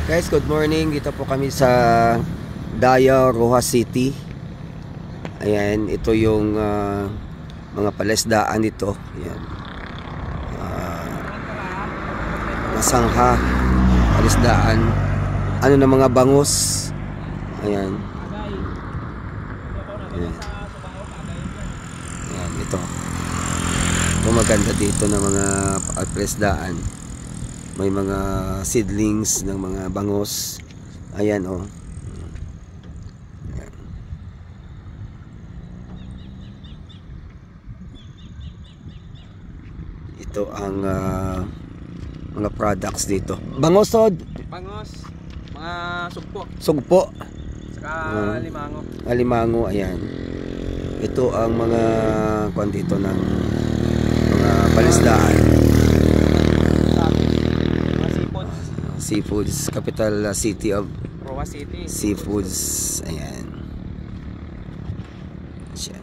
Guys, good morning. Dito po kami sa Daya, Rojas City. Ayan, ito yung mga palesdaan dito. Ayan. Nasangha, palesdaan. Ano na mga bangus. Ayan. Ayan. Ayan, ito. Ito maganda dito na mga palesdaan. May mga seedlings ng mga bangus. Ayan oh. Ayan. Ito ang mga products dito. Bangosod. Bangos, mga sugpo. Sugpo. Saka limango. Alimango, ayan. Ito ang mga kwan dito ng mga palesdaan. Seafoods, capital city of Rojas City. seafoods. Ayan. Siya.